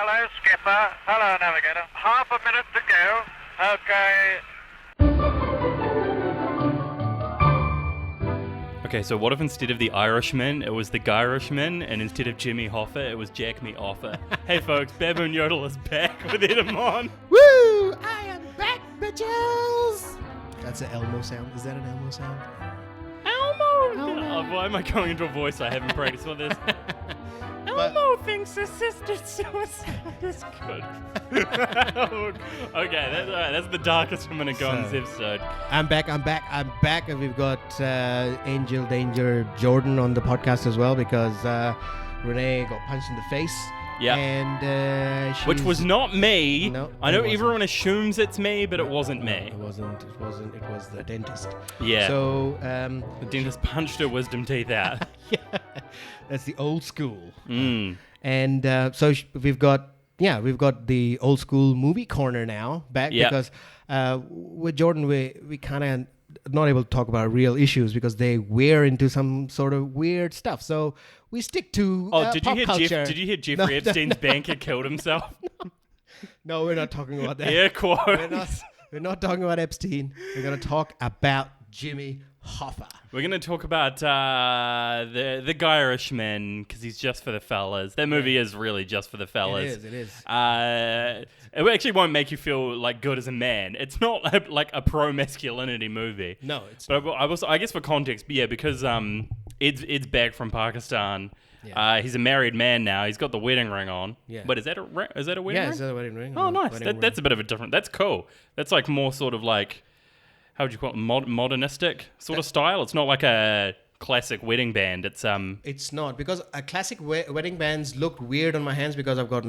Hello, skipper. Hello, navigator. Half a minute to go. Okay. Okay, so what if instead of the Irishman, it was the Guyrishman, and instead of Jimmy Hoffa, it was Jack Me Offa? Hey folks, Baboon Yodel is back with Edamon. Woo! I am back, bitches! That's an Elmo sound. Is that an Elmo sound? Elmo! Oh, why am I going into a voice I haven't practiced with this? Elmo thinks assisted suicide is good. Okay, that's all right. That's the darkest I'm going to go on this episode. I'm back, and we've got Angel Danger Jordan on the podcast as well because Renee got punched in the face. Yeah. And which was not me. No, I know it wasn't. everyone assumes it's me, but it wasn't me. It wasn't. It was the dentist. Yeah. So the dentist punched her wisdom teeth out. yeah, that's the old school. Mm. And so we've got the old school movie corner now back because with Jordan we kind of not able to talk about real issues because they wear into some sort of weird stuff. So we stick to did pop you hear culture. Did you hear Jeffrey Epstein's banker killed himself? No, we're not talking about that. Air quotes. We're not talking about Epstein. We're going to talk about Jimmy Hoffa. We're going to talk about the Guyrishman because he's just for the fellas. That movie is really just for the fellas. It is. It actually won't make you feel like good as a man. It's not like a pro-masculinity movie. No, it's but I guess for context, because Ed's back from Pakistan. Yeah. He's a married man now. He's got the wedding ring on. Yeah. But is that a wedding ring? Yeah, it's a wedding ring. Oh, nice. That's a bit of a different... That's cool. That's like more sort of like... How would you call it? Modernistic sort of style? It's not like a classic wedding band. It's not, because a classic wedding bands look weird on my hands because I've got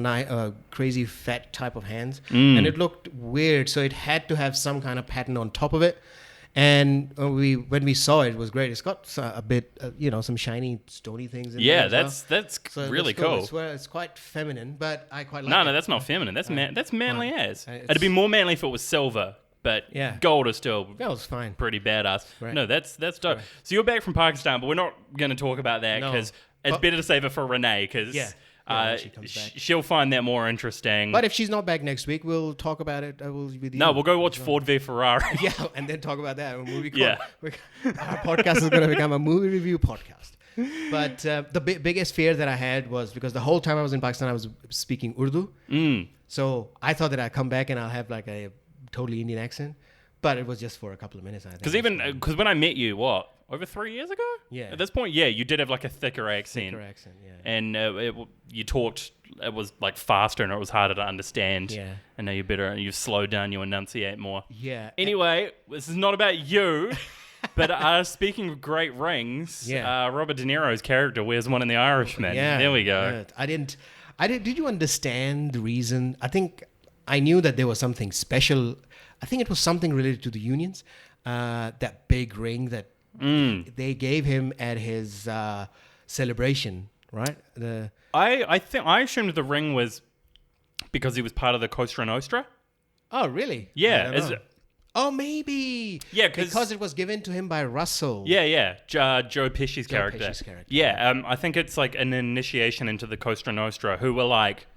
crazy fat type of hands. And it looked weird, so it had to have some kind of pattern on top of it. And when we saw it, it was great. It's got a bit, some shiny, stony things in there. Yeah, that's so really cool. It's quite feminine, but I quite like it. No, that's not feminine. That's manly as. It'd be more manly if it was silver. But gold is still fine. Pretty badass. Right. No, that's dope. Right. So you're back from Pakistan, but we're not going to talk about that because it's better to save it for Renee because she'll find that more interesting. But if she's not back next week, we'll talk about it with you. No, we'll go watch Ford v Ferrari. Yeah, and then talk about that. Our podcast is going to become a movie review podcast. But the biggest fear that I had was because the whole time I was in Pakistan, I was speaking Urdu. So I thought that I'd come back and I'll have like a totally Indian accent, but it was just for a couple of minutes. I think because when I met you, over 3 years ago? Yeah. At this point, you did have like a thicker accent. Yeah. And you talked. It was like faster and it was harder to understand. Yeah. And now you're better. You've slowed down. You enunciate more. Yeah. Anyway, this is not about you. But speaking of great rings, Robert De Niro's character wears one in The Irishman. Yeah. There we go. Yeah. I didn't. Did you understand the reason? I think I knew that there was something special. I think it was something related to the unions. That big ring that they gave him at his celebration, right? I think I assumed the ring was because he was part of the Cosa Nostra. Oh, really? Yeah. Oh, maybe. Yeah, because it was given to him by Russell. Yeah. Joe Pesci's character. Yeah, I think it's like an initiation into the Cosa Nostra, who were like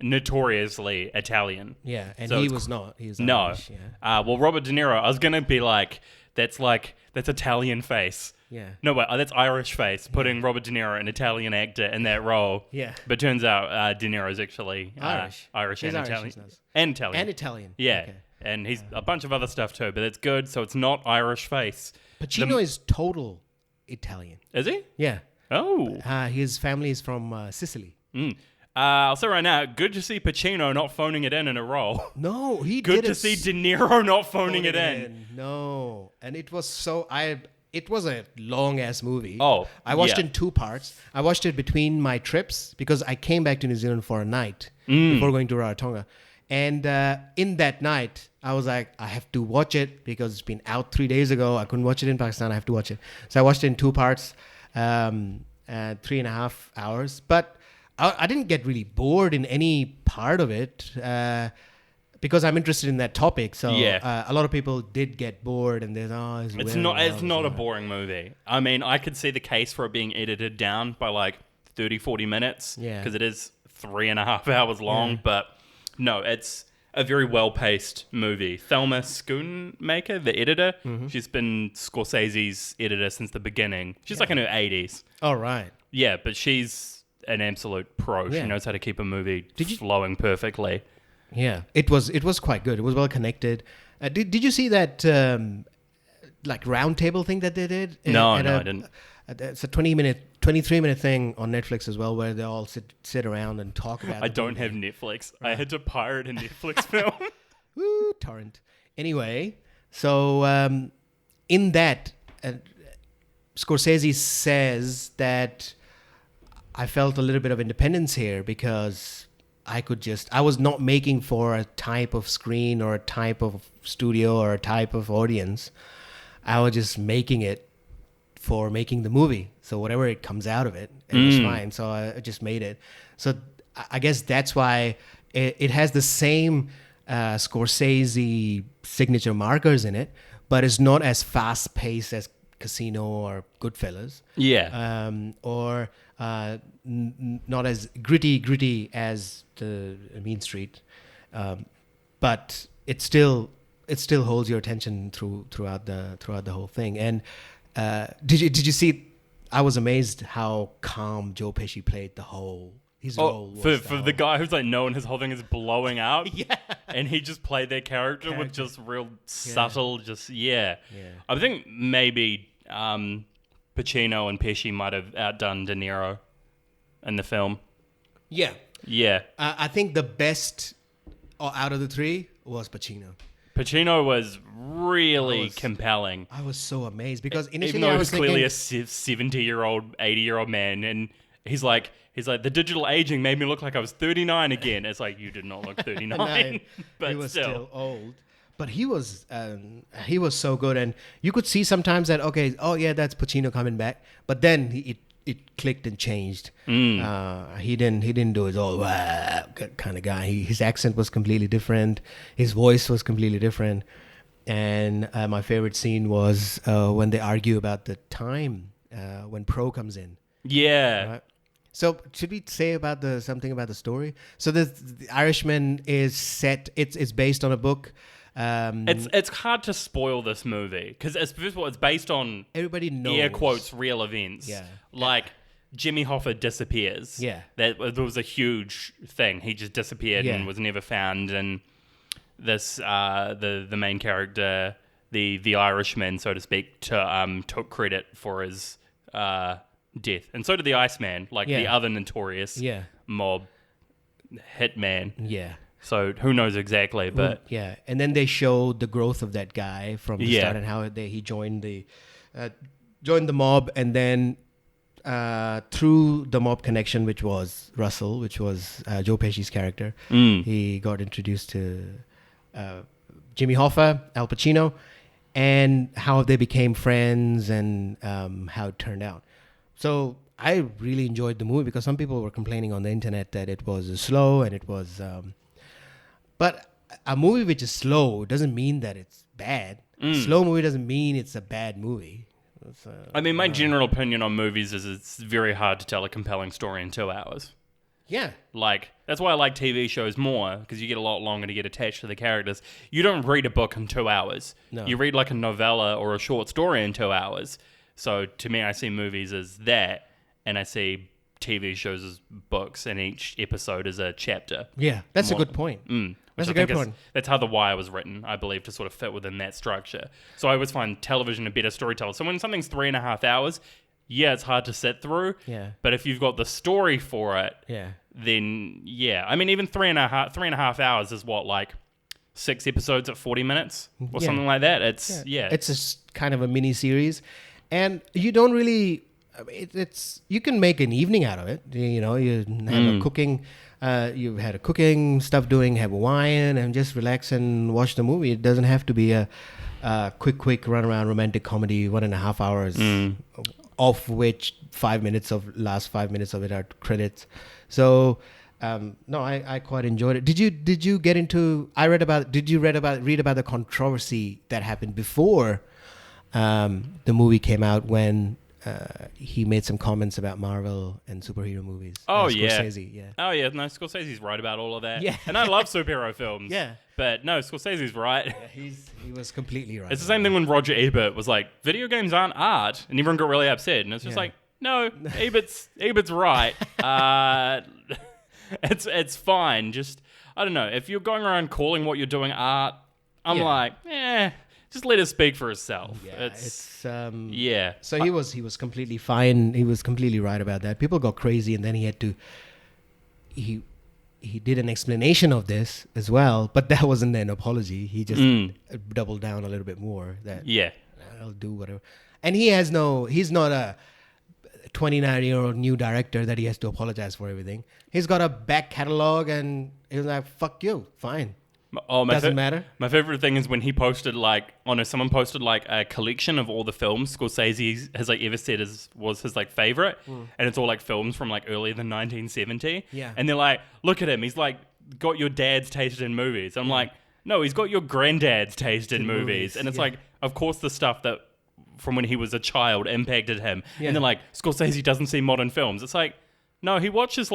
notoriously Italian. Yeah, and so he was not. He was no. Irish, yeah. Well, Robert De Niro, I was gonna be like, that's Italian face. Yeah. No, wait, that's Irish face. Putting Robert De Niro, an Italian actor, in that role. Yeah. But turns out De Niro's actually Irish He's and Irish, Italian. nice. And Italian. And Italian. Yeah. Okay. And he's a bunch of other stuff too, but it's good. So it's not Irish face. Pacino is total Italian. Is he? Yeah. Oh. His family is from Sicily. I'll say right now, good to see Pacino not phoning it in a role. No, he good did to see De Niro not phoning it in. No, and it was it was a long ass movie. Oh, I watched it in 2 parts. I watched it between my trips because I came back to New Zealand for a night before going to Rarotonga. And in that night, I was like, I have to watch it because it's been out 3 days ago. I couldn't watch it in Pakistan. I have to watch it. So I watched it in 2 parts, 3.5 hours. But I didn't get really bored in any part of it because I'm interested in that topic. So a lot of people did get bored and they're it's not a boring movie. I mean, I could see the case for it being edited down by like 30, 40 minutes because it is 3.5 hours long, but no, it's a very well-paced movie. Thelma Schoonmaker, the editor, she's been Scorsese's editor since the beginning. She's like in her 80s. All right. Yeah, but she's an absolute pro. Yeah. She knows how to keep a movie flowing perfectly. Yeah, it was quite good. It was well connected. Did you see that like round table thing that they did? No, I didn't. It's a 23-minute thing on Netflix as well, where they all sit around and talk about. I don't have Netflix. Right. I had to pirate a Netflix film. Woo, torrent. Anyway, so in that, Scorsese says that I felt a little bit of independence here because I was not making for a type of screen or a type of studio or a type of audience. I was just making it for making the movie. So whatever it comes out of it, it was fine. So I just made it. So I guess that's why it has the same Scorsese signature markers in it, but it's not as fast paced as Casino or Goodfellas. Yeah. Or not as gritty as the Mean Street. But it still holds your attention throughout the whole thing. And did you see? I was amazed how calm Joe Pesci played his role. For the guy who's like known his whole thing is blowing out. Yeah. And he just played their character with just real subtle, I think maybe Pacino and Pesci might have outdone De Niro in the film. Yeah. Yeah. I think the best out of the three was Pacino. Pacino was really compelling. I was so amazed because initially even though I was he was clearly a 70-year-old, 80-year-old man, and he's like the digital aging made me look like I was 39 again. It's like you did not look 39, no, but he was still old. But he was so good, and you could see sometimes that that's Pacino coming back, but then it clicked and changed. He didn't do his all kind of guy. His accent was completely different. His voice was completely different. And my favorite scene was when they argue about the time when Pro comes in. Yeah. Right? So should we say something about the story? So the Irishman is set. It's based on a book. It's hard to spoil this movie because first of all, it's based on everybody knows air quotes real events. Yeah. Like Jimmy Hoffa disappears. Yeah. There was a huge thing. He just disappeared and was never found. And this the main character, the Irishman, so to speak, took credit for his death, and so did the Iceman, like the other notorious mob hitman. Yeah. So who knows exactly, but and then they showed the growth of that guy from the start and how he joined the mob, and then through the mob connection, which was Russell, which was Joe Pesci's character, he got introduced to Jimmy Hoffa, Al Pacino, and how they became friends and how it turned out. So I really enjoyed the movie because some people were complaining on the internet that it was slow and it was... But a movie which is slow doesn't mean that it's bad. Slow movie doesn't mean it's a bad movie. I mean, my general opinion on movies is it's very hard to tell a compelling story in 2 hours. Yeah. Like, that's why I like TV shows more, because you get a lot longer to get attached to the characters. You don't read a book in 2 hours. No. You read like a novella or a short story in 2 hours. So to me, I see movies as that, and I see TV shows as books, and each episode is a chapter. Yeah, that's a good point. That's a great point. That's how The Wire was written, I believe, to sort of fit within that structure. So I always find television a better storyteller. So when something's 3.5 hours, it's hard to sit through. Yeah. But if you've got the story for it, then I mean, even 3.5 hours is what, like 6 episodes at 40 minutes or something like that. It's It's kind of a mini series, and you don't really. It's you can make an evening out of it. You know, you have a cooking. You had a cooking stuff doing, have a wine, and just relax and watch the movie. It doesn't have to be a quick run around romantic comedy, 1.5 hours, of which 5 minutes of it are credits. So no, I quite enjoyed it. Did you get into? Read about the controversy that happened before the movie came out when he made some comments about Marvel and superhero movies. Oh, Scorsese, yeah. Oh, yeah. No, Scorsese's right about all of that. Yeah. And I love superhero films. Yeah. But no, Scorsese's right. Yeah, he was completely right. It's the same thing when Roger Ebert was like, video games aren't art. And everyone got really upset. And it's just like, no, Ebert's right. It's fine. Just, I don't know. If you're going around calling what you're doing art, I'm like, just let it speak for itself. Yeah, So he was completely fine. He was completely right about that. People got crazy, and then he had to. He did an explanation of this as well, but that wasn't an apology. He just doubled down a little bit more. That I'll do whatever. And he's not a 29-year-old new director that he has to apologize for everything. He's got a back catalog, and he was like, "Fuck you, fine." Doesn't matter. My favorite thing is when he posted someone posted a collection of all the films Scorsese has ever said was his favorite, and it's all films from earlier than 1970. Yeah. And they're like, look at him, he's got your dad's taste in movies. I'm like, no, he's got your granddad's taste in movies. And it's of course the stuff that from when he was a child impacted him. Yeah. And they're like, Scorsese doesn't see modern films. It's like, no, he watches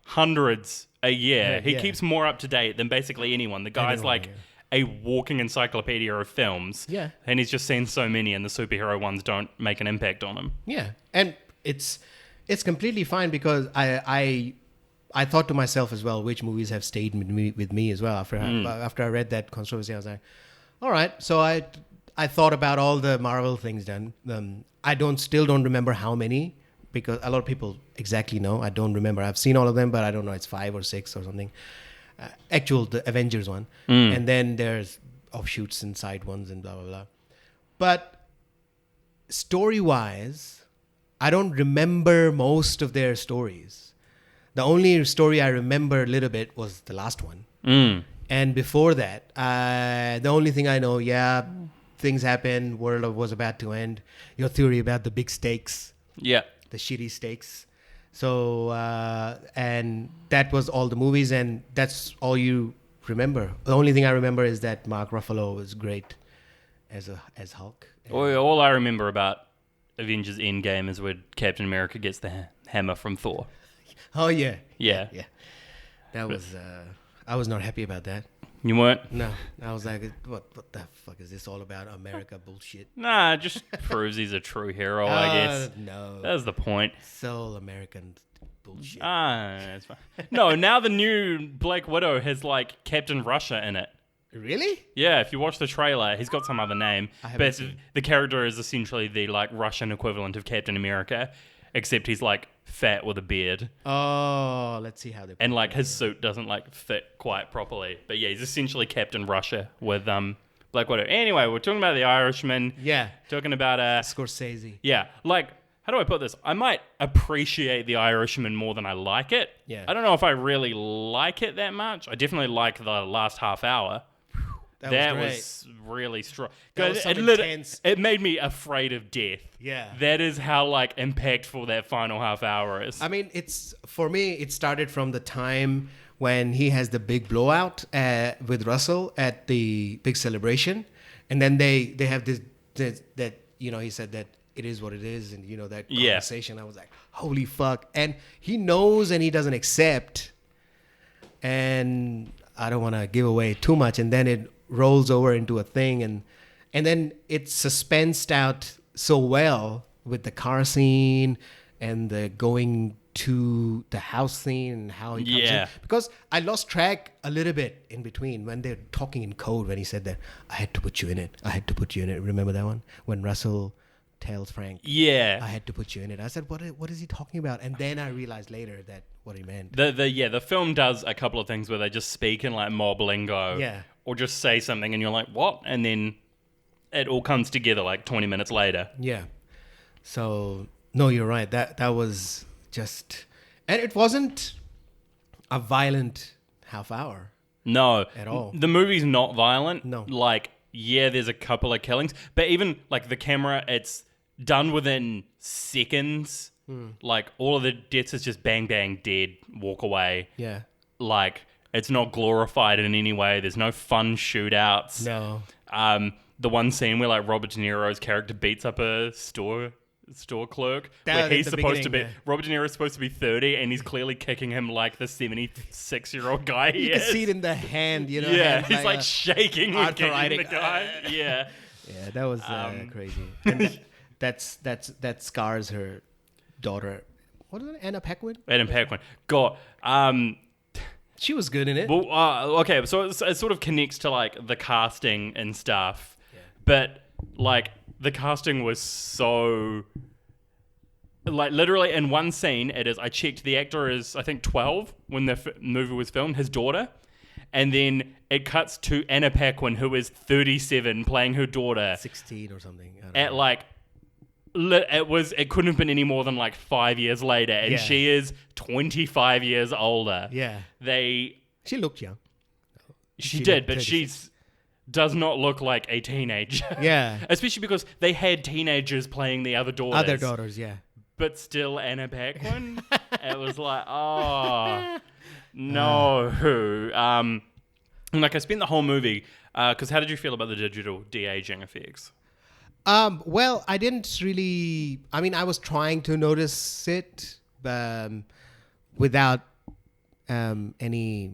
hundreds a year. He keeps more up to date than basically anyone. The guy's a walking encyclopedia of films. Yeah. And he's just seen so many, and the superhero ones don't make an impact on him. Yeah. And it's completely fine, because I thought to myself as well, which movies have stayed with me as well. After I read that controversy, I was like, all right. So I thought about all the Marvel things done. I still don't remember how many, because a lot of people exactly know. I don't remember. I've seen all of them, but I don't know. It's 5 or 6 or something. The Avengers one. And then there's offshoots and side ones and blah, blah, blah. But story-wise, I don't remember most of their stories. The only story I remember a little bit was the last one. And before that, the only thing I know, things happened, world was about to end. Your theory about the big stakes. Yeah. The shitty stakes. So, and that was all the movies, and that's all you remember. The only thing I remember is that Mark Ruffalo was great as Hulk. All I remember about Avengers Endgame is when Captain America gets the hammer from Thor. Oh, yeah. Yeah. That was, I was not happy about that. You weren't? No. I was like, what the fuck is this all about? America bullshit. Nah, it just proves he's a true hero, I guess. No. That's the point. So American bullshit. That's fine. No, now the new Black Widow has Captain Russia in it. Really? Yeah, if you watch the trailer, he's got some other name. But the character is essentially the Russian equivalent of Captain America, except he's fat with a beard. Oh, let's see how they. And his suit doesn't fit quite properly. But yeah, he's essentially Captain Russia with Black Widow. Anyway, we're talking about The Irishman. Yeah. Talking about Scorsese. Yeah, how do I put this? I might appreciate The Irishman more than I like it. Yeah. I don't know if I really like it that much. I definitely like the last half hour. That was really strong. It made me afraid of death. Yeah. That is how impactful that final half hour is. I mean, for me, it started from the time when he has the big blowout with Russell at the big celebration. And then they have this that, he said that it is what it is. And, that conversation, I was like, holy fuck. And he knows and he doesn't accept. And I don't want to give away too much. And then it rolls over into a thing, and then it's suspensed out so well with the car scene and the going to the house scene and how he comes in. Because I lost track a little bit in between when they're talking in code, when he said that, I had to put you in it. Remember that one? When Russell tells Frank, I had to put you in it. I said, what is he talking about? And then I realized later that what he meant. The film does a couple of things where they just speak in mob lingo. Yeah. Or just say something and you're like, what? And then it all comes together 20 minutes later. Yeah. So, no, you're right. That was just... And it wasn't a violent half hour. No. At all. The movie's not violent. No. There's a couple of killings. But even, the camera, it's done within seconds. All of the deaths is just bang, bang, dead, walk away. Yeah. It's not glorified in any way. There's no fun shootouts. No. The one scene where Robert De Niro's character beats up a store store clerk, That where was he's at the supposed to be beginning, Robert De Niro's supposed to be 30, and he's clearly kicking him like the 76-year-old guy he You is. can see it in the hand, you know. Yeah, hands he's like shaking when kicking the arthritic. guy. Yeah. Yeah, that was crazy. And that scars her daughter. What is it? Anna Paquin? Adam Paquin. God. She was good in it. Well, okay, so it sort of connects to like the casting and stuff, but like the casting was so like literally in one scene. I checked, the actor is I think 12 when the movie was filmed, his daughter, and then it cuts to Anna Paquin, who is 37, playing her daughter 16 or something. I don't at know. like. It couldn't have been any more than like 5 years later, and she is 25 years older. Yeah. She looked young. did, but 36. she's does not look like a teenager. Yeah. Especially because they had teenagers playing the other daughters. Other daughters, yeah. But still Anna Paquin. It was like, oh, no. And like I spent the whole movie, because how did you feel about the digital de-aging effects? Well, I didn't really... I mean, I was trying to notice it without any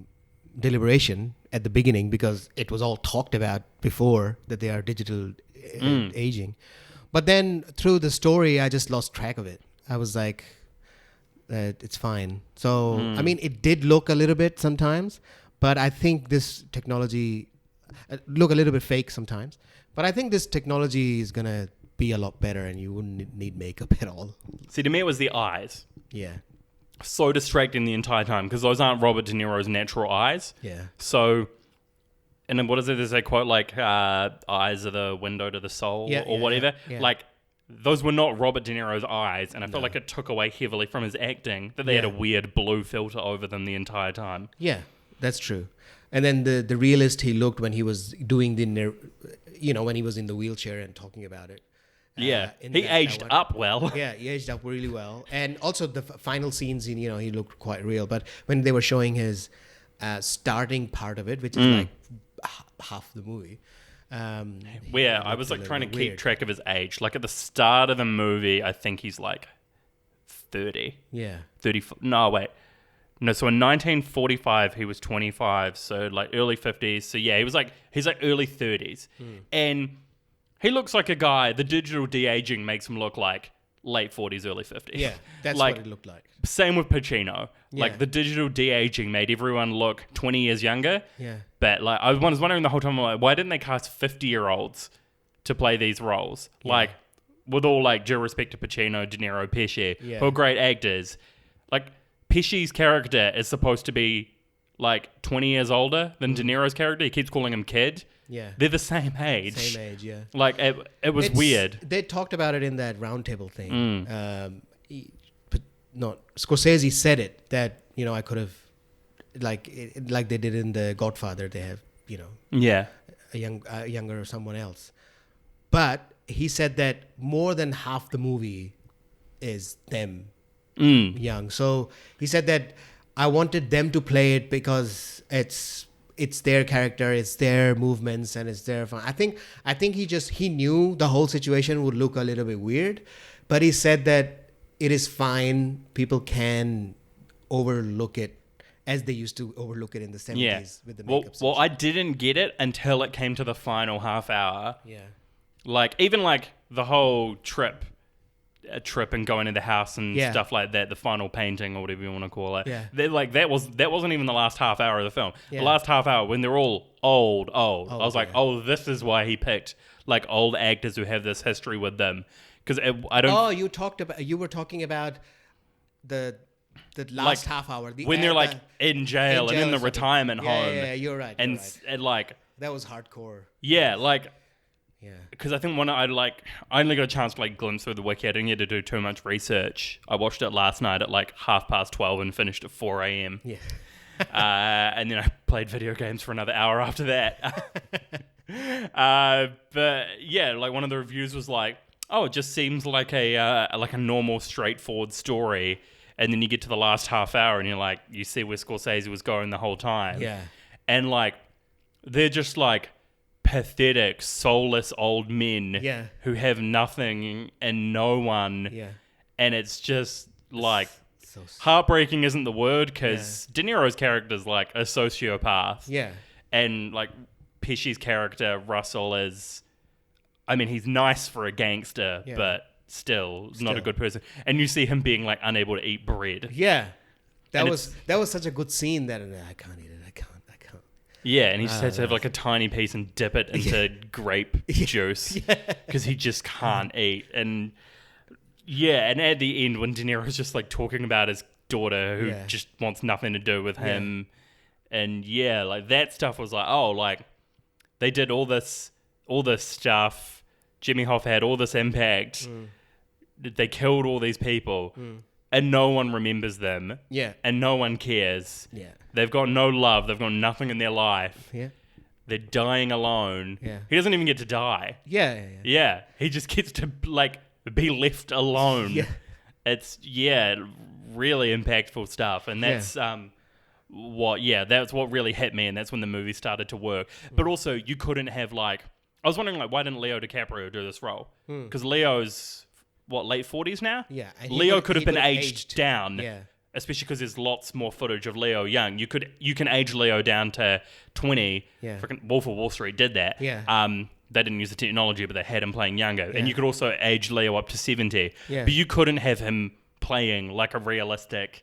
deliberation at the beginning, because it was all talked about before that they are digital aging. But then through the story, I just lost track of it. I was like, it's fine. So, I mean, it did look a little bit sometimes, but I think this technology look a little bit fake sometimes. But I think this technology is going to be a lot better, and you wouldn't need makeup at all. See, to me, it was the eyes. Yeah. So distracting the entire time, because those aren't Robert De Niro's natural eyes. Yeah. So, and then what is it? There's a quote like, eyes are the window to the soul, or whatever. Yeah. Like, those were not Robert De Niro's eyes, and I felt like it took away heavily from his acting, that they had a weird blue filter over them the entire time. Yeah, that's true. And then the realist he looked when he was doing when he was in the wheelchair and talking about it. Yeah, he aged up well. Yeah, he aged up really well. And also the final scenes, he looked quite real. But when they were showing his starting part of it, which is like half the movie. Where I was like trying to keep track of his age. Like at the start of the movie, I think he's like 30. Yeah. 30. No, wait. No, so in 1945 he was 25, so like early 50s. So yeah, he's like early 30s. And he looks like a guy, the digital de-aging makes him look like late 40s, early 50s. Yeah, that's like, what it looked like. Same with Pacino. Yeah. Like the digital de-aging made everyone look 20 years younger. Yeah. But like I was wondering the whole time, like, why didn't they cast 50-year-olds to play these roles? Yeah. Like, with all like due respect to Pacino, De Niro, Pesci, who are great actors, like Pesci's character is supposed to be like 20 years older than De Niro's character. He keeps calling him kid. Yeah. They're the same age. Same age, yeah. Like, it was weird. They talked about it in that roundtable thing. But Scorsese said it, that, I could have, like they did in The Godfather, they have, Yeah. a younger or someone else. But he said that more than half the movie is them young. So he said that I wanted them to play it because it's their character, it's their movements, and it's their fun. I think he knew the whole situation would look a little bit weird, but he said that it is fine. People can overlook it as they used to overlook it in the 70s with the makeup. Well, I didn't get it until it came to the final half hour. Yeah. Like, even like the whole trip and going to the house and stuff like that, the final painting or whatever you want to call it. Yeah. Like that wasn't even the last half hour of the film. Yeah. The last half hour when they're all old. I was like, this is why he picked like old actors who have this history with them. Because I don't. Oh, you were talking about the last half hour when they're like in jail and in the retirement home. Yeah, you're right. And like that was hardcore. Yeah, like. Yeah. Because I think I only got a chance to like glimpse through the wiki. I didn't get to do too much research. I watched it last night at like 12:30 and finished at 4 a.m. Yeah. And then I played video games for another hour after that. But yeah, like one of the reviews was like, "Oh, it just seems like a normal, straightforward story." And then you get to the last half hour, and you see where Scorsese was going the whole time. Yeah. And like, they're just like pathetic, soulless old men Yeah. who have nothing and no one. Yeah. And it's just like So heartbreaking isn't the word, because De Niro's character is like a sociopath. yeah. And like Pesci's character, Russell, is, I mean, he's nice for a gangster, but still not a good person. And you see him being like unable to eat bread. Yeah. That And was such a good scene that I can't eat it. I can't. Yeah, and he just has to have like a tiny piece and dip it into grape juice because he just can't eat. And and at the end when De Niro's just like talking about his daughter who just wants nothing to do with him, and like that stuff was like, oh, like they did all this stuff. Jimmy Hoff had all this impact. They killed all these people. And no one remembers them. Yeah. And no one cares. Yeah. They've got no love. They've got nothing in their life. Yeah. They're dying alone. Yeah. He doesn't even get to die. Yeah. He just gets to, like, be left alone. Yeah. It's, really impactful stuff. And that's that's what really hit me. And that's when the movie started to work. But also, you couldn't have, like, I was wondering, like, why didn't Leo DiCaprio do this role? Because Leo's... late 40s now? Yeah. Leo could have been aged down. Yeah. Especially because there's lots more footage of Leo young. You can age Leo down to 20. Yeah. Freaking Wolf of Wall Street did that. Yeah. They didn't use the technology, but they had him playing younger. Yeah. And you could also age Leo up to 70. Yeah. But you couldn't have him playing like a realistic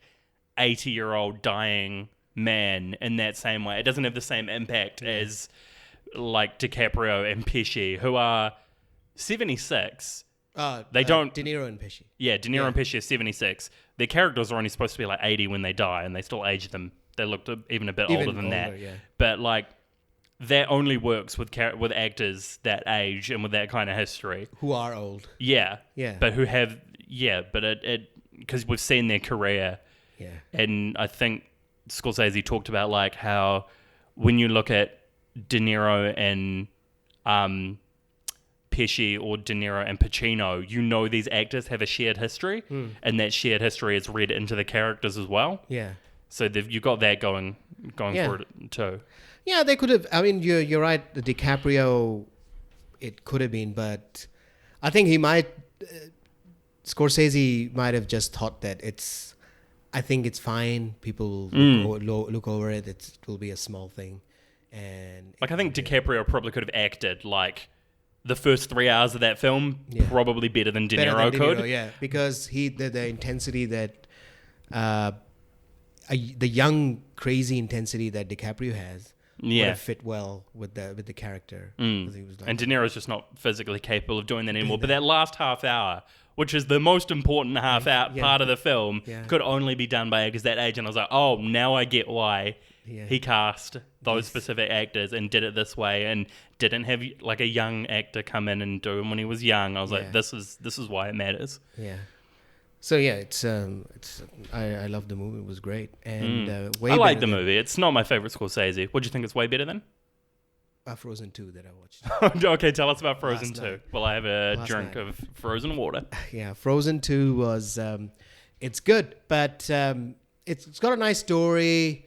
80-year-old dying man in that same way. It doesn't have the same impact as like DiCaprio and Pesci, who are 76. They don't. De Niro and Pesci. Yeah, De Niro and Pesci are 76. Their characters are only supposed to be like 80 when they die, and they still age them. They look even a bit older than that. Yeah. But like, that only works with actors that age and with that kind of history. Who are old. Yeah. Yeah. But who have but it because we've seen their career. Yeah. And I think Scorsese talked about like how when you look at De Niro and Pesci or De Niro and Pacino, you know these actors have a shared history, and that shared history is read into the characters as well. Yeah. So you got that going for it too. Yeah, they could have. I mean, you're right. The DiCaprio, it could have been, but I think he might. Scorsese might have just thought that it's. I think it's fine. People look over it. It will be a small thing, and like I think DiCaprio probably could have acted like. The first 3 hours of that film probably better than De Niro could. Yeah, because the intensity that the young crazy intensity that DiCaprio has would have fit well with the character. He was like, and De Niro's just not physically capable of doing that anymore. But that last half hour, which is the most important part of the film, could only be done by actors that age. And I was like, oh, now I get why. Yeah. He cast those specific actors and did it this way, and didn't have like a young actor come in and do him when he was young. I was like, this is why it matters. Yeah. So it's I love the movie. It was great, and I like the movie. It's not my favorite Scorsese. What do you think it's way better than? Frozen 2 that I watched. Okay, tell us about Frozen 2. Well, I have a drink of frozen water. Yeah, Frozen 2 was it's good, but it's got a nice story.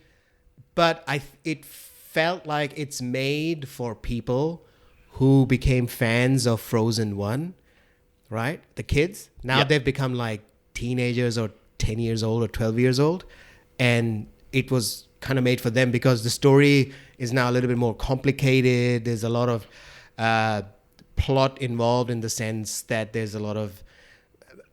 But it felt like it's made for people who became fans of Frozen 1, right? The kids. Now they've become like teenagers or 10 years old or 12 years old. And it was kind of made for them because the story is now a little bit more complicated. There's a lot of plot involved in the sense that there's a lot of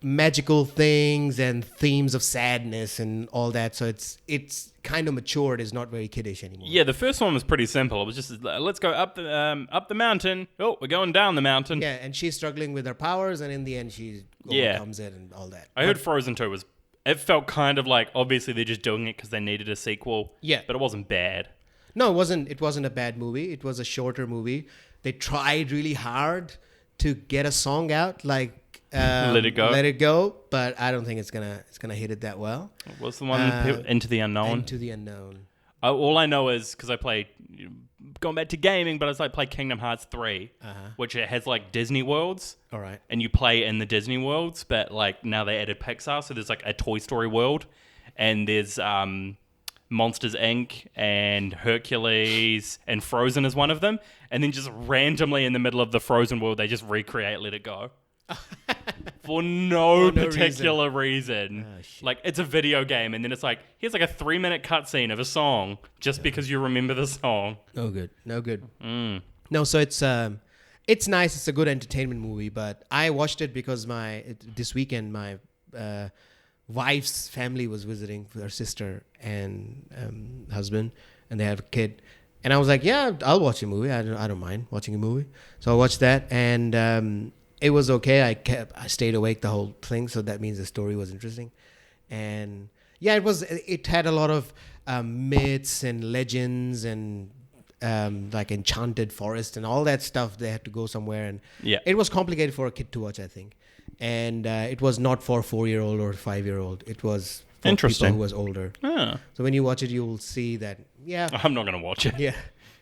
magical things and themes of sadness and all that. So it's kind of matured. It's not very kiddish anymore. Yeah, the first one was pretty simple. It was just let's go up the mountain. Oh, we're going down the mountain. Yeah, and she's struggling with her powers, and in the end, she overcomes it and all that. I heard Frozen 2 was. It felt kind of like obviously they're just doing it because they needed a sequel. Yeah, but it wasn't bad. No, it wasn't. It wasn't a bad movie. It was a shorter movie. They tried really hard to get a song out, like. Let It Go, but I don't think it's gonna hit it that well. What's the one? Into the Unknown. Into the Unknown. All I know is because I played, going back to gaming, but I play Kingdom Hearts 3, which it has like Disney worlds. All right. And you play in the Disney worlds, but like now they added Pixar, so there's like a Toy Story world, and there's Monsters Inc. and Hercules and Frozen is one of them. And then just randomly in the middle of the Frozen world, they just recreate Let It Go. For no particular reason. Oh, shit. Like, it's a video game, and then it's like, here's like a 3-minute cutscene of a song just because you remember the song. No good. No, so it's nice. It's a good entertainment movie, but I watched it because this weekend my wife's family was visiting with her sister and husband, and they have a kid. And I was like, yeah, I'll watch a movie. I don't mind watching a movie. So I watched that, and it was okay. I stayed awake the whole thing, so that means the story was interesting. And yeah, it had a lot of myths and legends and like enchanted forest and all that stuff. They had to go somewhere, and it was complicated for a kid to watch, I think. And it was not for 4-year-old or 5-year-old. It was for people who was older. Ah. So when you watch it, you will see that, I'm not going to watch it. Yeah.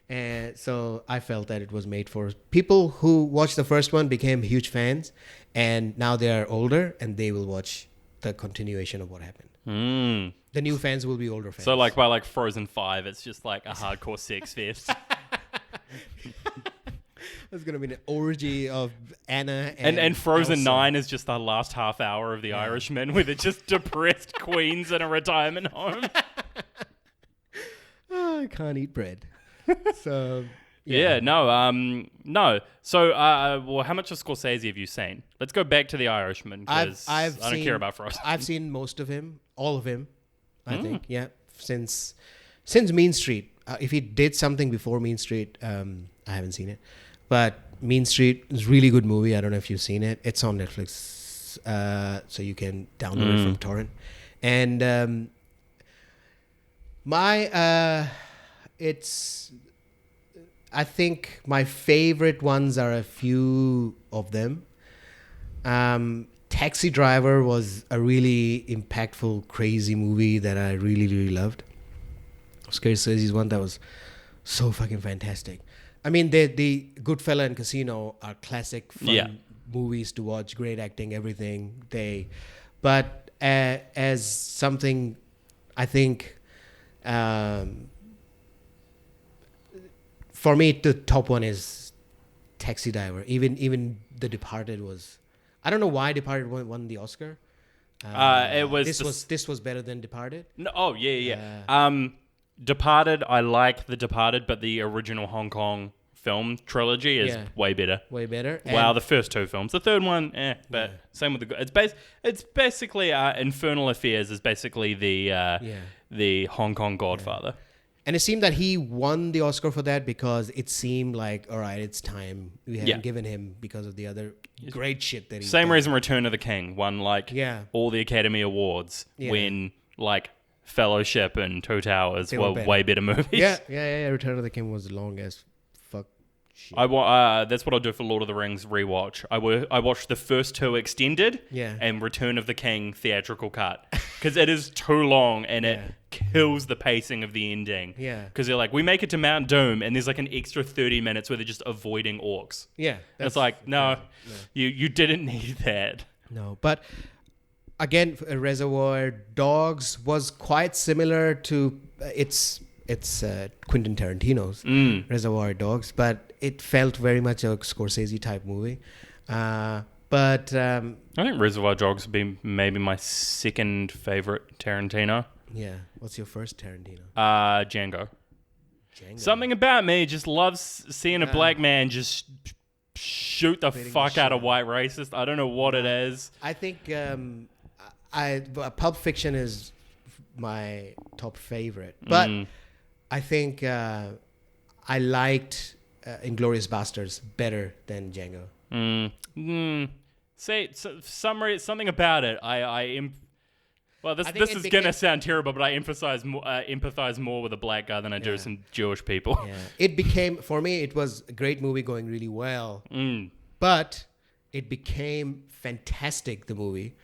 And so I felt that it was made for people who watched the first one, became huge fans, and now they are older and they will watch the continuation of what happened. The new fans will be older fans. So like by like Frozen 5, it's just like a hardcore sex fest. There's going to be an orgy of Anna and Frozen Elsa. 9 is just the last half hour of The Irishman with it's just depressed queens in a retirement home. Oh, I can't eat bread. So no. So well, how much of Scorsese have you seen? Let's go back to The Irishman because I don't care about Frozen. I've seen most of him, all of him, I think. Yeah, since Mean Street. If he did something before Mean Street, I haven't seen it. But Mean Street is a really good movie. I don't know if you've seen it. It's on Netflix, so you can download it from torrent. And I think my favorite ones are a few of them. Taxi Driver was a really impactful, crazy movie that I really, really loved. Scorsese's one that was so fucking fantastic. I mean, the Goodfella and Casino are classic fun movies to watch. Great acting, everything. But as something, I think, for me, the top one is Taxi Driver. Even The Departed was. I don't know why Departed won the Oscar. This was better than Departed. No, oh yeah. Departed, I like The Departed, but the original Hong Kong film trilogy is way better. Way better. Wow, the first two films. The third one, but same with it's basically Infernal Affairs is basically the Hong Kong Godfather. And it seemed that he won the Oscar for that because it seemed like, all right, it's time. We haven't given him because of the other great shit that he's Same done. reason Return of the King won all the Academy Awards when Fellowship and Two Towers were way better movies. Yeah. Return of the King was long as fuck shit. That's what I'll do for Lord of the Rings rewatch. I watched the first two extended and Return of the King theatrical cut because it is too long and it kills the pacing of the ending. Yeah. Because they're like, we make it to Mount Doom and there's like an extra 30 minutes where they're just avoiding orcs. Yeah. It's like, no, you didn't need that. No, but again, Reservoir Dogs was quite similar to it's Quentin Tarantino's Reservoir Dogs, but it felt very much a Scorsese type movie. But I think Reservoir Dogs would be maybe my second favorite Tarantino. Yeah. What's your first Tarantino? Django. Something about me just loves seeing a black man just shoot the fuck out of white racist. I don't know what it is. I think Pulp Fiction is my top favorite, but I think I liked Inglourious Basterds better than Django. Say something about it. This is gonna sound terrible, but I empathize more with a black guy than I do some Jewish people. Yeah. It became, for me, it was a great movie going really well, but it became fantastic, the movie,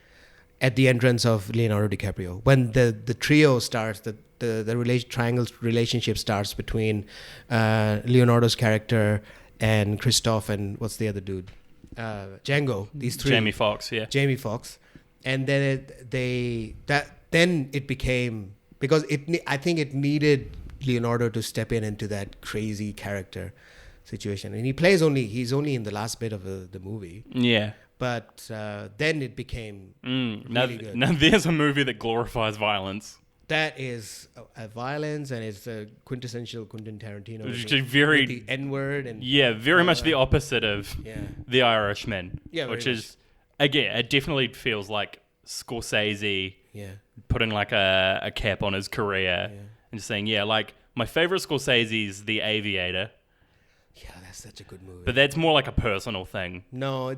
at the entrance of Leonardo DiCaprio. When the trio starts, the triangle relationship starts between Leonardo's character and Christoph and what's the other dude? Django. These three. Jamie Foxx. And then it became because I think it needed Leonardo to step into that crazy character situation, and he's only in the last bit of the movie. Yeah. But then it became really good. Now there's a movie that glorifies violence. That is a violence, and it's a quintessential Quentin Tarantino. Which is very with the N-word and very much the opposite of The Irishman. Yeah, which is again, it definitely feels like Scorsese putting like a cap on his career and just saying, like my favorite Scorsese is The Aviator. Yeah, that's such a good movie. But that's more like a personal thing. No,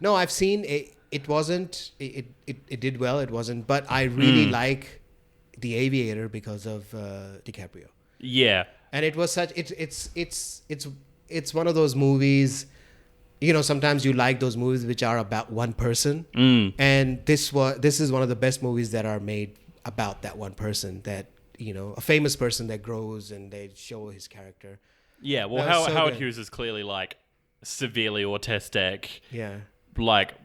I've seen it. It wasn't. It did well. It wasn't. But I really like The Aviator because of DiCaprio. Yeah. And it was such. It's one of those movies. You know, sometimes you like those movies which are about one person, and this is one of the best movies that are made about that one person. That, you know, a famous person that grows and they show his character. Yeah, well, Howard Hughes is clearly like severely autistic. Yeah. Like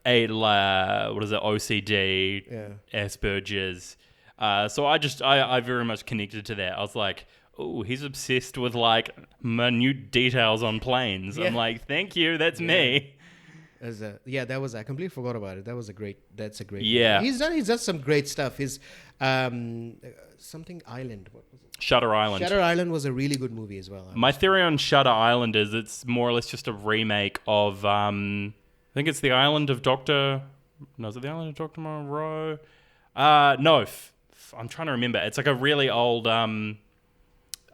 OCD, Asperger's. So I very much connected to that. I was like, oh, he's obsessed with like minute details on planes. I'm like, thank you, that's me. That was, I completely forgot about it. That's a great Yeah. movie. He's done some great stuff. His something Island. What was it? Shutter Island. Shutter Island was a really good movie as well. My theory on Shutter Island is it's more or less just a remake of I think it's the Island of Dr. No, is it the Island of Dr. Moreau? No. I'm trying to remember. It's like a really old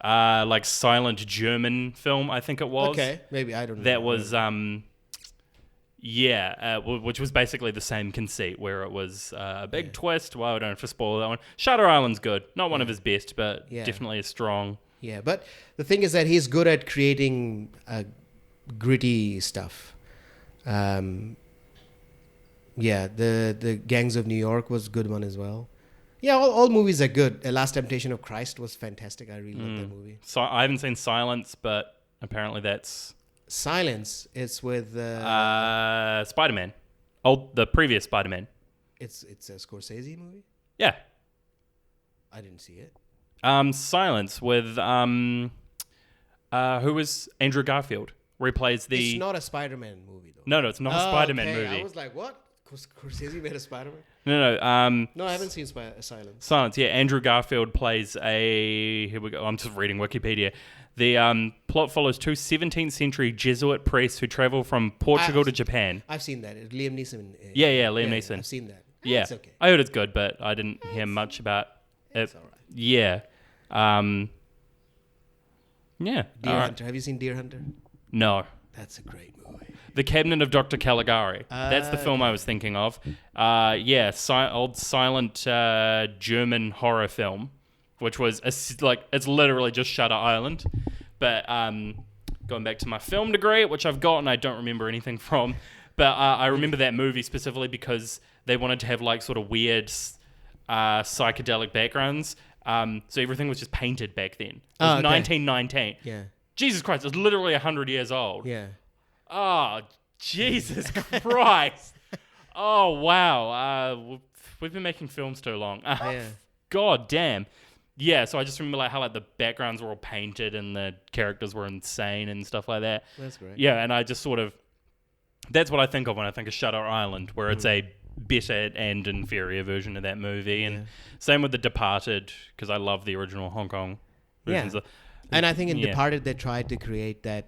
like silent German film, I think it was. Okay, maybe, I don't know. That was which was basically the same conceit, where it was a big twist. Well, I don't have to spoil that one. Shutter Island's good. Not one of his best, but definitely a strong. Yeah, but the thing is that he's good at creating gritty stuff. The Gangs of New York was a good one as well. Yeah, all movies are good. The Last Temptation of Christ was fantastic. I really loved that movie. So I haven't seen Silence, but apparently that's... Silence. It's with... Spider-Man. The previous Spider-Man. It's a Scorsese movie? Yeah. I didn't see it. Silence with... who was Andrew Garfield, where he plays the... It's not a Spider-Man movie, though. No, it's not a Spider-Man movie. I was like, what? Scorsese made a Spider-Man? No. No, I haven't seen Silence. Silence, yeah. Andrew Garfield plays a... Here we go. I'm just reading Wikipedia. The plot follows two 17th century Jesuit priests who travel from Portugal to Japan. I've seen that. Liam Neeson. Liam Neeson. I've seen that. Yeah. It's okay. I heard it's good, but I didn't hear much about it. It's all right. Yeah. Deer Hunter. Have you seen Deer Hunter? No. That's a great movie. The Cabinet of Dr. Caligari. That's the film I was thinking of. Old silent German horror film, which was it's literally just Shutter Island. But going back to my film degree, which I've got and I don't remember anything from, but I remember that movie specifically because they wanted to have like sort of weird psychedelic backgrounds. So everything was just painted back then. It was 1919. Yeah. Jesus Christ, it's literally 100 years old. Yeah. Oh, Jesus Christ. Oh, wow. We've been making films too long. God damn. Yeah, so I just remember like how like the backgrounds were all painted and the characters were insane and stuff like that. That's great. Yeah, and I just sort of... That's what I think of when I think of Shutter Island, where it's a better and inferior version of that movie. And same with The Departed, because I love the original Hong Kong versions. Yeah. And I think in Departed, they tried to create that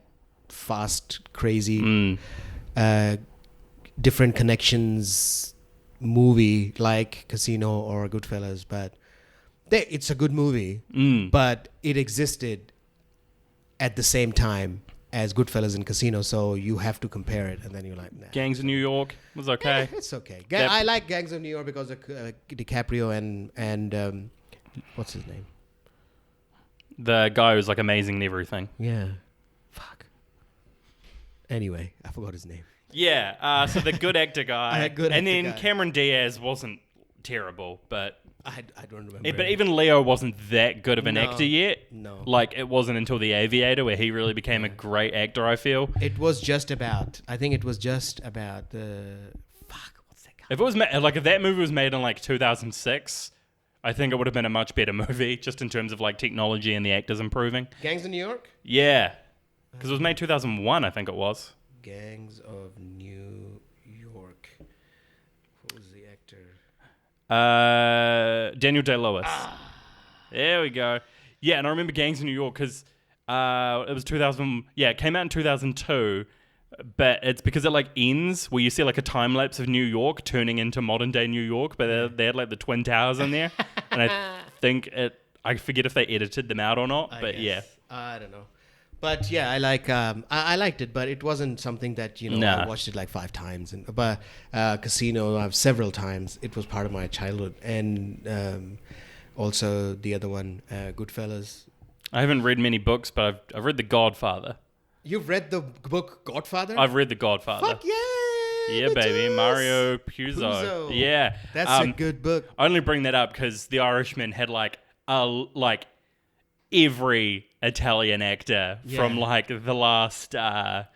fast, crazy, different connections movie like Casino or Goodfellas. But it's a good movie, but it existed at the same time as Goodfellas and Casino, so you have to compare it, and then you're like, nah. Gangs of New York was okay. Yeah, it's okay. I like Gangs of New York because of DiCaprio and what's his name? The guy who's like amazing in everything. Yeah. Fuck. Anyway, I forgot his name. Yeah. So the good actor guy. Guy. Cameron Diaz wasn't terrible, but I don't remember. But even Leo wasn't that good of an actor yet. No. Like it wasn't until The Aviator where he really became a great actor, I feel. It was just about. I think it was just about the. Fuck. What's that guy? If that movie was made in like 2006. I think it would have been a much better movie, just in terms of like technology and the actors improving. Gangs of New York? Yeah. Because it was made 2001, I think it was. Gangs of New York. What was the actor? Daniel Day-Lewis. There we go. Yeah, and I remember Gangs of New York because it was 2000. Yeah, it came out in 2002. But it's because it like ends where you see like a time lapse of New York turning into modern day New York, but they had like the Twin Towers in there, and I forget if they edited them out or not. But yeah, I don't know. But yeah, I liked it, but it wasn't something that I watched it like 5 times. But Casino, I've several times. It was part of my childhood, and also the other one, Goodfellas. I haven't read many books, but I've read The Godfather. You've read the book Godfather? I've read The Godfather. Fuck yeah! Yeah, baby. Mario Puzo. Yeah. That's a good book. I only bring that up because The Irishman had like every Italian actor from like the last 30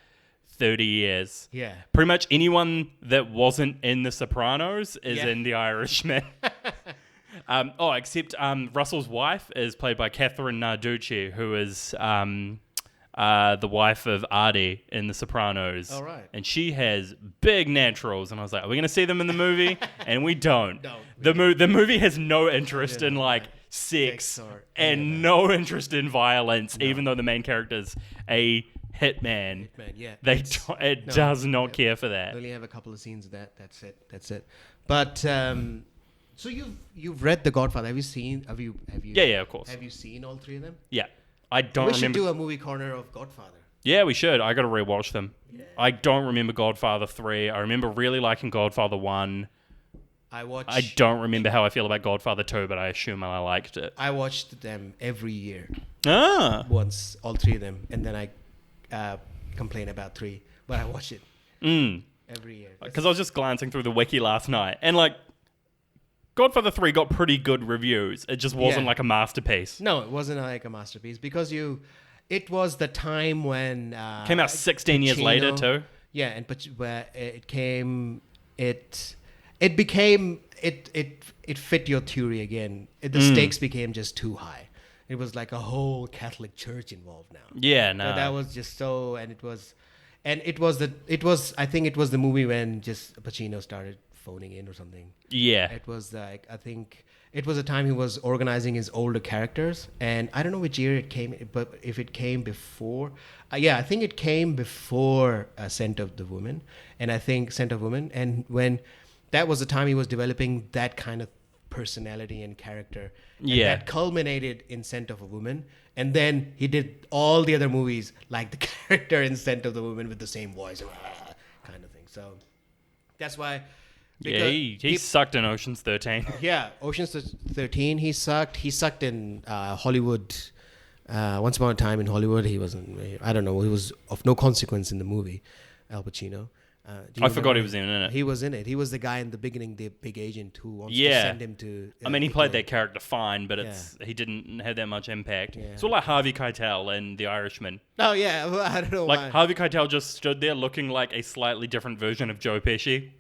years. Yeah. Pretty much anyone that wasn't in The Sopranos is in The Irishman. Except Russell's wife is played by Catherine Narducci, who is... the wife of Artie in The Sopranos. All right. And she has big naturals. And I was like, are we going to see them in the movie? And we don't. No. The movie has no interest in like sex and no interest in violence, even though the main character's a hitman. Yeah. It does not care for that. They only have a couple of scenes of that. That's it. But so you've read The Godfather. Have you? Yeah, of course. Have you seen all 3 of them? Yeah. I don't remember. We should do a movie corner of Godfather. Yeah, we should. I got to rewatch them. Yeah. I don't remember Godfather 3. I remember really liking Godfather 1. I don't remember how I feel about Godfather 2, but I assume I liked it. I watched them every year. Once, all 3 of them. And then I complain about 3. But I watch it every year. Because I was just glancing through the wiki last night. And like, Godfather 3 got pretty good reviews. It just wasn't like a masterpiece. No, it wasn't like a masterpiece because it was the time when... came out 16 years later too. Yeah, and it fit your theory again. The stakes became just too high. It was like a whole Catholic church involved now. Yeah, no. So that was just so... I think it was the movie when just Pacino started phoning in or something. Yeah. It was like, I think it was a time he was organizing his older characters, and I don't know which year it came, but if it came before, I think it came before Scent of the Woman, and when that was the time he was developing that kind of personality and character, and that culminated in Scent of a Woman, and then he did all the other movies like the character in Scent of the Woman with the same voice, kind of thing. So that's why. Yeah, he sucked in Ocean's 13. Yeah, Ocean's 13, he sucked. He sucked in Hollywood. Once Upon a Time in Hollywood, he wasn't, I don't know, he was of no consequence in the movie, Al Pacino. I forgot he was in it. He was in it. He was the guy in the beginning, the big agent who wants to send him to... he played that character fine, but he didn't have that much impact. Yeah. It's all like Harvey Keitel in The Irishman. Oh, yeah, well, I don't know why. Harvey Keitel just stood there looking like a slightly different version of Joe Pesci.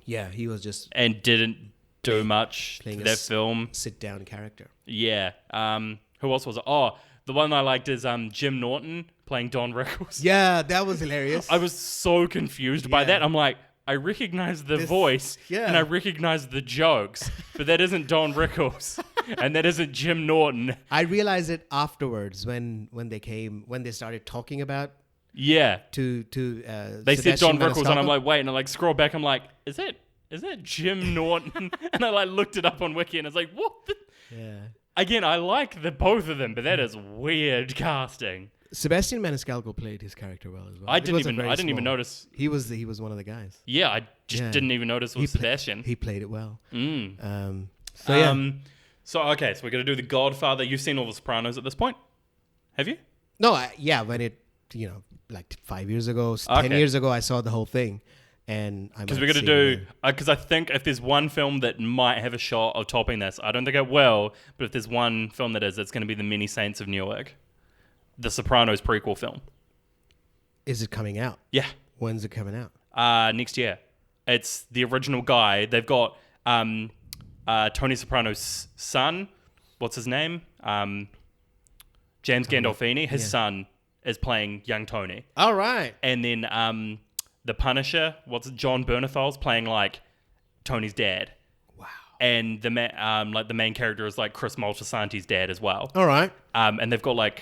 Yeah, he was just... And didn't do much for that film. Sit-down character. Yeah. Who else was it? Oh, the one I liked is Jim Norton playing Don Rickles. Yeah, that was hilarious. I was so confused by that. I'm like, I recognize the voice and I recognize the jokes, but that isn't Don Rickles and that isn't Jim Norton. I realized it afterwards when they started talking about... Yeah. To they said Don Rickles, and I'm like, wait, and I like scroll back. I'm like, is that Jim Norton? And I like looked it up on Wiki, and I was like, what? Yeah. Again, I like the both of them, but that is weird casting. Sebastian Maniscalco played his character well as well. I didn't even notice. He was one of the guys. Yeah, I just didn't even notice it was Sebastian. He played it well. So we're gonna do The Godfather. You've seen all The Sopranos at this point, have you? No, when it like 5 years ago, 10 years ago, I saw the whole thing, and because we're gonna do because I think if there's one film that might have a shot of topping this, I don't think it will, but if there's one film that is, it's gonna be The Many Saints of Newark, the Sopranos prequel film. Is it coming out? Yeah. When's it coming out? Next year. It's the original guy. They've got Tony Soprano's son. What's his name? James Gandolfini. His son is playing young Tony. All right. And then the Punisher. John Bernathal's playing like Tony's dad. Wow. And the main character is like Chris Moltisanti's dad as well. All right. And they've got like,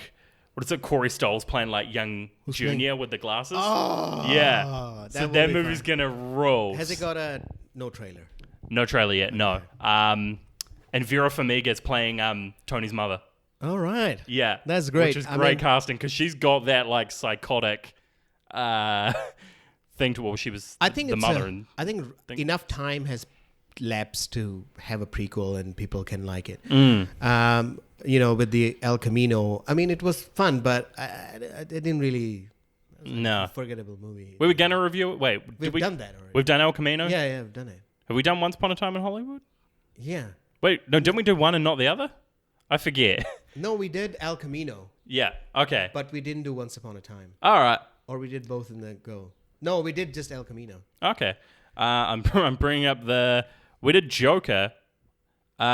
what is it? Corey Stoll's playing like young Junior with the glasses. Oh. Yeah. So that movie's gonna roll. Has it got no trailer? No trailer yet. No. And Vera Farmiga's playing Tony's mother. All right. Yeah. That's great. Which is great casting because she's got that like psychotic thing to where she was the mother. I think enough time has lapsed to have a prequel and people can like it. With the El Camino, I mean, it was fun, but I didn't really... No. Forgettable movie. We were going to review it? Wait. We've done that already. We've done El Camino? Yeah, we've done it. Have we done Once Upon a Time in Hollywood? Yeah. Wait, no, didn't we do one and not the other? I forget. No, we did El Camino. Yeah, okay. But we didn't do Once Upon a Time. All right. Or we did both in the go. No, we did just El Camino. Okay. I'm bringing up we did Joker. But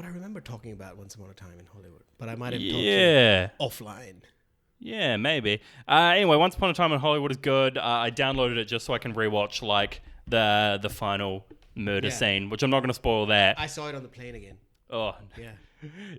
I remember talking about Once Upon a Time in Hollywood. But I might have talked to you offline. Yeah, maybe. Anyway, Once Upon a Time in Hollywood is good. I downloaded it just so I can rewatch like the final murder scene, which I'm not going to spoil that. I saw it on the plane again. Oh, yeah.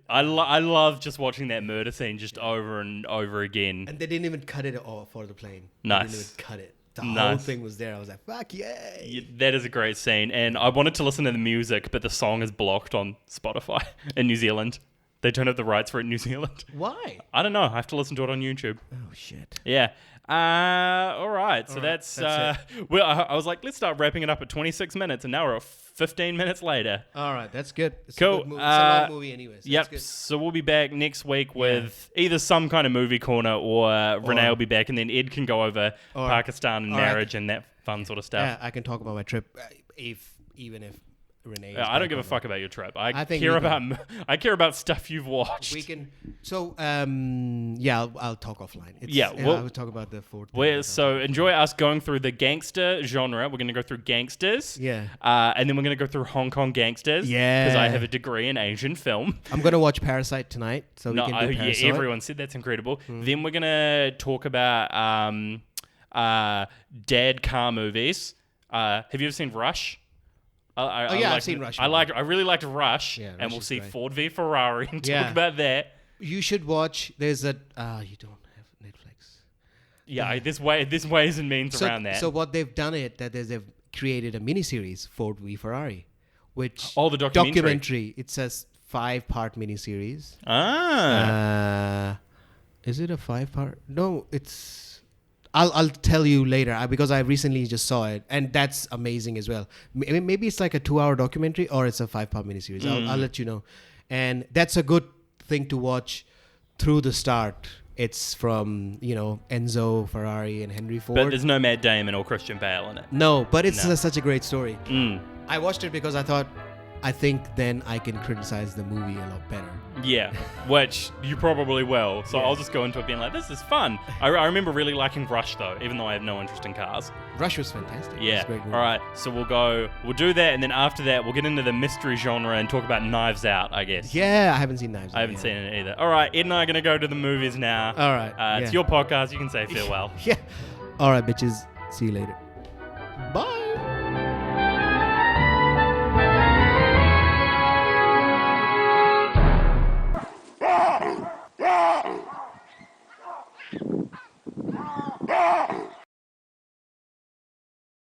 I love just watching that murder scene just over and over again. And they didn't even cut it off for the plane. Nice. They didn't even cut it. The whole thing was there. I was like, fuck yay. Yeah, that is a great scene. And I wanted to listen to the music, but the song is blocked on Spotify in New Zealand. They don't have the rights for it in New Zealand. Why? I don't know. I have to listen to it on YouTube. Oh, shit. Yeah. All right. So that's it. Well, I was like, let's start wrapping it up at 26 minutes, and now we're at 15 minutes later. All right. That's good. It's cool. A good movie. It's a long movie anyways. So yep. So we'll be back next week with either some kind of movie corner or Renee will be back, and then Ed can go over Pakistan and marriage and that fun sort of stuff. Yeah, I can talk about my trip even if Renee. I don't give a fuck about your trip. I care about stuff you've watched. We can. So I'll talk offline. I'll talk about the fourth. So enjoy us going through the gangster genre. We're going to go through gangsters. Yeah. And then we're going to go through Hong Kong gangsters. Yeah. Because I have a degree in Asian film. I'm going to watch Parasite tonight. So we can do Parasite. Yeah, everyone said that's incredible. Then we're going to talk about dad car movies. Have you ever seen Rush? I've seen Rush. I really liked Rush, and Rush we'll see great. Ford v Ferrari and talk about that. You should watch. There's you don't have Netflix. Yeah, there's ways and means around that. So what they've done they've created a miniseries, Ford v Ferrari, which the documentary. It's a 5-part miniseries. Is it a 5-part? No, it's. I'll tell you later because I recently just saw it, and that's amazing as well. Maybe it's like a 2-hour documentary or it's a 5-part miniseries. I'll let you know. And that's a good thing to watch through the start. It's from Enzo Ferrari and Henry Ford. But there's no Matt Damon or Christian Bale in it. No, but it's such a great story. I watched it because I think then I can criticize the movie a lot better. Yeah, which you probably will. So I'll just go into it being like, this is fun. I remember really liking Rush, though, even though I have no interest in cars. Rush was fantastic. Yeah. It was a great movie. All right, so we'll do that, and then after that, we'll get into the mystery genre and talk about Knives Out, I guess. Yeah, I haven't seen Knives Out. I haven't seen it either. All right, Ed and I are going to go to the movies now. All right. It's your podcast. You can say farewell. Yeah. All right, bitches. See you later.